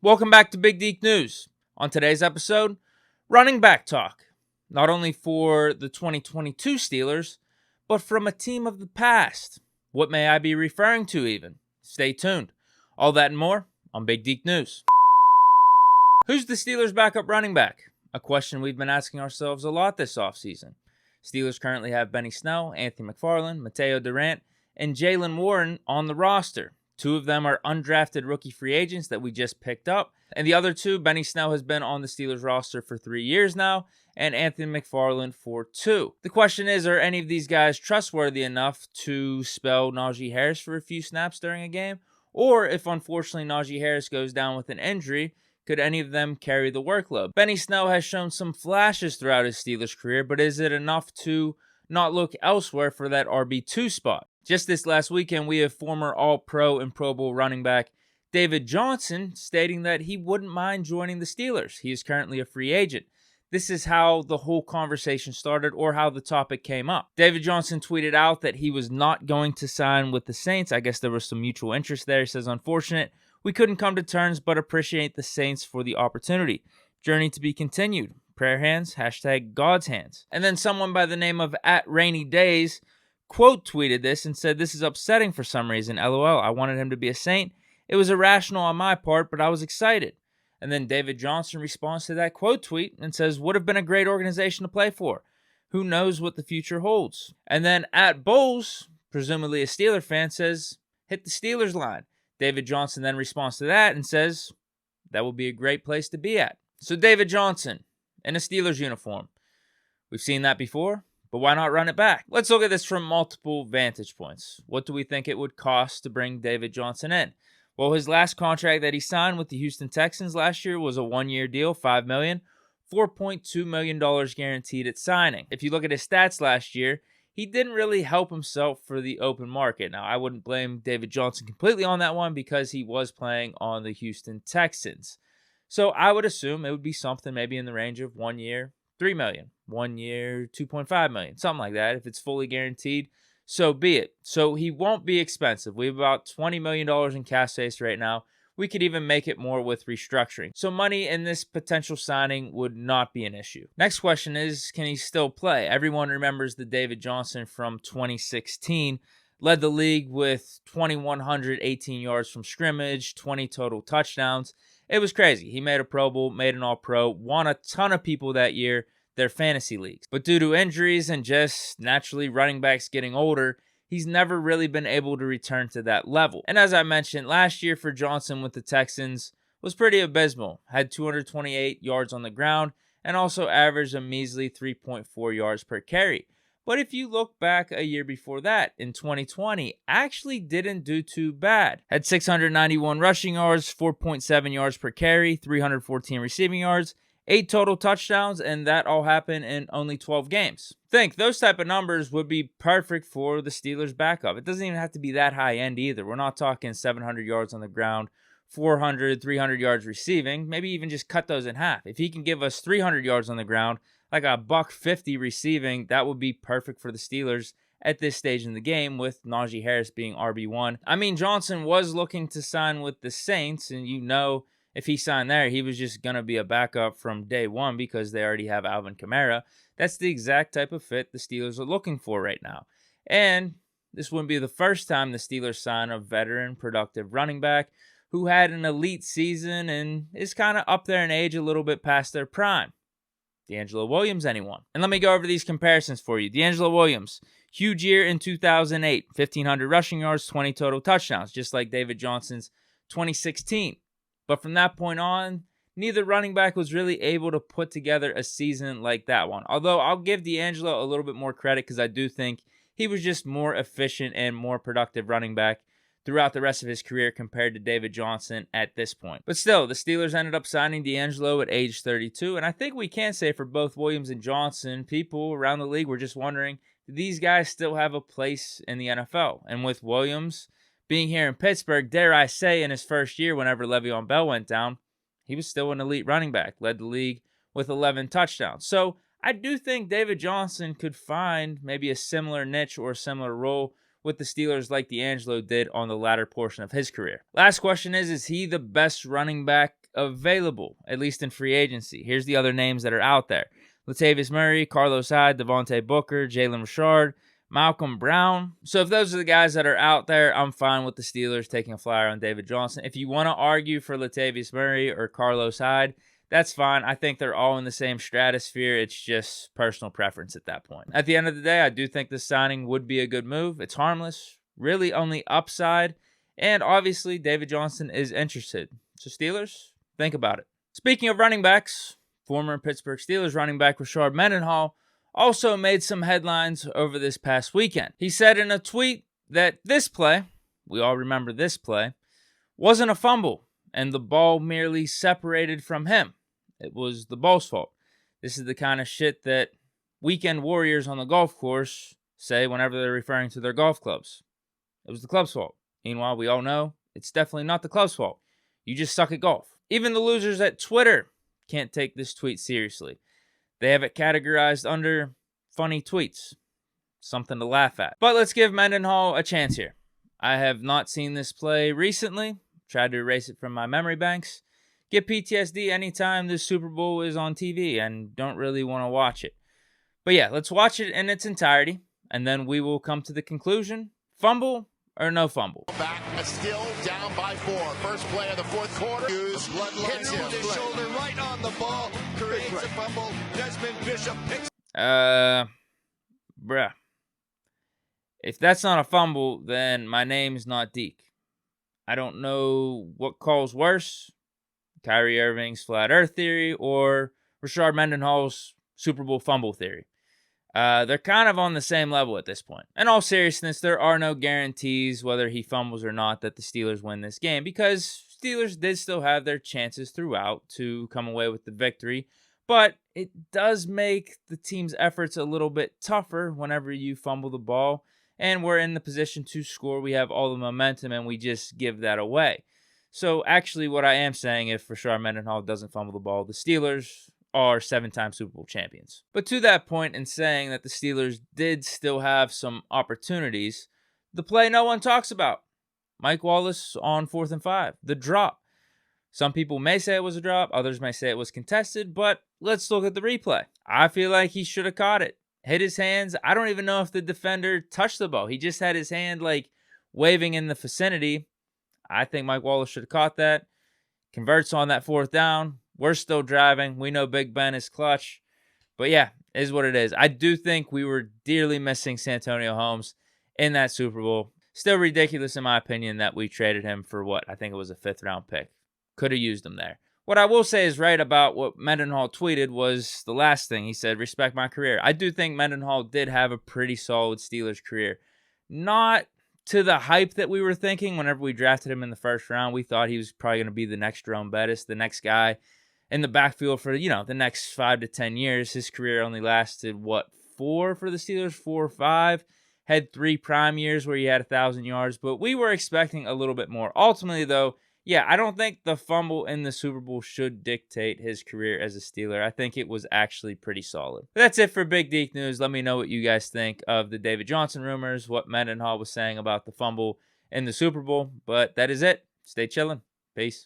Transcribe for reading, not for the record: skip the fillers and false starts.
Welcome back to Big Deke News. On today's episode, running back talk. Not only for the 2022 Steelers, but from a team of the past. What may I be referring to even? Stay tuned. All that and more on Big Deke News. Who's the Steelers' backup running back? A question we've been asking ourselves a lot this offseason. Steelers currently have Benny Snell, Anthony McFarland, Mateo Durant, and Jaylen Warren on the roster. Two of them are undrafted rookie free agents that we just picked up. And the other two, Benny Snell has been on the Steelers roster for 3 years now, and Anthony McFarland for 2. The question is, are any of these guys trustworthy enough to spell Najee Harris for a few snaps during a game? Or if unfortunately Najee Harris goes down with an injury, could any of them carry the workload? Benny Snell has shown some flashes throughout his Steelers career, but is it enough to not look elsewhere for that RB2 spot? Just this last weekend, we have former All-Pro and Pro Bowl running back David Johnson stating that he wouldn't mind joining the Steelers. He is currently a free agent. This is how the whole conversation started, or how the topic came up. David Johnson tweeted out that he was not going to sign with the Saints. I guess there was some mutual interest there. He says, "Unfortunate, we couldn't come to terms, but appreciate the Saints for the opportunity. Journey to be continued. Prayer hands, hashtag God's hands." And then someone by the name of @RainyDays quote tweeted this and said, "This is upsetting for some reason. LOL, I wanted him to be a Saint. It was irrational on my part, but I was excited." And then David Johnson responds to that quote tweet and says, "Would have been a great organization to play for. Who knows what the future holds?" And then @Bowles, presumably a Steeler fan, says, "Hit the Steelers line." David Johnson then responds to that and says, "That would be a great place to be at." So David Johnson in a Steelers uniform. We've seen that before, but why not run it back? Let's look at this from multiple vantage points. What do we think it would cost to bring David Johnson in? Well, his last contract that he signed with the Houston Texans last year was a 1-year deal, $5 million, $4.2 million guaranteed at signing. If you look at his stats last year, he didn't really help himself for the open market. Now, I wouldn't blame David Johnson completely on that one because he was playing on the Houston Texans. So I would assume it would be something maybe in the range of 1 year, $3 million, 1 year, $2.5 million, something like that. If it's fully guaranteed, so be it. So he won't be expensive. We have about $20 million in cap space right now. We could even make it more with restructuring. So money in this potential signing would not be an issue. Next question is, can he still play? Everyone remembers the David Johnson from 2016. Led the league with 2,118 yards from scrimmage, 20 total touchdowns. It was crazy. He made a Pro Bowl, made an All-Pro, won a ton of people that year their fantasy leagues. But due to injuries and just naturally running backs getting older, he's never really been able to return to that level. And as I mentioned, last year for Johnson with the Texans was pretty abysmal. Had 228 yards on the ground and also averaged a measly 3.4 yards per carry. But if you look back a year before that, in 2020, actually didn't do too bad. Had 691 rushing yards, 4.7 yards per carry, 314 receiving yards, 8 total touchdowns, and that all happened in only 12 games. Think, those type of numbers would be perfect for the Steelers' backup. It doesn't even have to be that high end either. We're not talking 700 yards on the ground, 400, 300 yards receiving. Maybe even just cut those in half. If he can give us 300 yards on the ground, like a $150 receiving, that would be perfect for the Steelers at this stage in the game, with Najee Harris being RB1. I mean, Johnson was looking to sign with the Saints, and you know, if he signed there, he was just going to be a backup from day one because they already have Alvin Kamara. That's the exact type of fit the Steelers are looking for right now. And this wouldn't be the first time the Steelers sign a veteran, productive running back who had an elite season and is kind of up there in age, a little bit past their prime. D'Angelo Williams, anyone? And let me go over these comparisons for you. D'Angelo Williams, huge year in 2008, 1,500 rushing yards, 20 total touchdowns, just like David Johnson's 2016. But from that point on, neither running back was really able to put together a season like that one. Although I'll give D'Angelo a little bit more credit because I do think he was just more efficient and more productive running back throughout the rest of his career compared to David Johnson at this point. But still, the Steelers ended up signing D'Angelo at age 32, and I think we can say for both Williams and Johnson, people around the league were just wondering, do these guys still have a place in the NFL? And with Williams being here in Pittsburgh, dare I say, in his first year whenever Le'Veon Bell went down, he was still an elite running back, led the league with 11 touchdowns. So I do think David Johnson could find maybe a similar niche or a similar role with the Steelers like D'Angelo did on the latter portion of his career. Last question is he the best running back available, at least in free agency. Here's the other names that are out there: Latavius Murray, Carlos Hyde, Devontae Booker, Jalen Rashard, Malcolm Brown. So if those are the guys that are out there, I'm fine with the Steelers taking a flyer on David Johnson. If you want to argue for Latavius Murray or Carlos Hyde, that's fine. I think they're all in the same stratosphere. It's just personal preference at that point. At the end of the day, I do think this signing would be a good move. It's harmless, really only upside, and obviously David Johnson is interested. So Steelers, think about it. Speaking of running backs, former Pittsburgh Steelers running back Rashard Mendenhall also made some headlines over this past weekend. He said in a tweet that this play, we all remember this play, wasn't a fumble, and the ball merely separated from him. It was the ball's fault. This is the kind of shit that weekend warriors on the golf course say whenever they're referring to their golf clubs. It was the club's fault. Meanwhile, we all know it's definitely not the club's fault. You just suck at golf. Even the losers at Twitter can't take this tweet seriously. They have it categorized under funny tweets. Something to laugh at. But let's give Mendenhall a chance here. I have not seen this play recently. Tried to erase it from my memory banks. Get PTSD anytime this Super Bowl is on TV and don't really want to watch it. But yeah, let's watch it in its entirety, and then we will come to the conclusion. Fumble or no fumble? Back, still down by 4. First play of the fourth quarter. Hits him with his shoulder right on the ball. Creates a fumble. Desmond Bishop picks. Bruh. If that's not a fumble, then my name's not Deke. I don't know what calls worse, Kyrie Irving's flat earth theory or Rashard Mendenhall's Super Bowl fumble theory. They're kind of on the same level at this point. In all seriousness, there are no guarantees whether he fumbles or not that the Steelers win this game, because Steelers did still have their chances throughout to come away with the victory, but it does make the team's efforts a little bit tougher whenever you fumble the ball, and we're in the position to score. We have all the momentum, and we just give that away. So actually what I am saying, if Rashard Mendenhall doesn't fumble the ball, the Steelers are 7-time Super Bowl champions. But to that point, in saying that the Steelers did still have some opportunities, the play no one talks about, Mike Wallace on 4th and 5, the drop. Some people may say it was a drop, others may say it was contested, but let's look at the replay. I feel like he should have caught it. Hit his hands. I don't even know if the defender touched the ball. He just had his hand like waving in the vicinity. I think Mike Wallace should have caught that. Converts on that 4th down. We're still driving. We know Big Ben is clutch. But yeah, it is what it is. I do think we were dearly missing Santonio Holmes in that Super Bowl. Still ridiculous in my opinion that we traded him for what? I think it was a 5th round pick. Could have used him there. What I will say is right about what Mendenhall tweeted was the last thing. He said, respect my career. I do think Mendenhall did have a pretty solid Steelers career. Not to the hype that we were thinking whenever we drafted him in the 1st round. We thought he was probably going to be the next Jerome Bettis, the next guy in the backfield for, the next 5 to 10 years. His career only lasted, 4 for the Steelers? 4 or 5. Had 3 prime years where he had 1,000 yards, but we were expecting a little bit more. Ultimately, though, yeah, I don't think the fumble in the Super Bowl should dictate his career as a Steeler. I think it was actually pretty solid. But that's it for Big Deke News. Let me know what you guys think of the David Johnson rumors, what Mendenhall was saying about the fumble in the Super Bowl. But that is it. Stay chilling. Peace.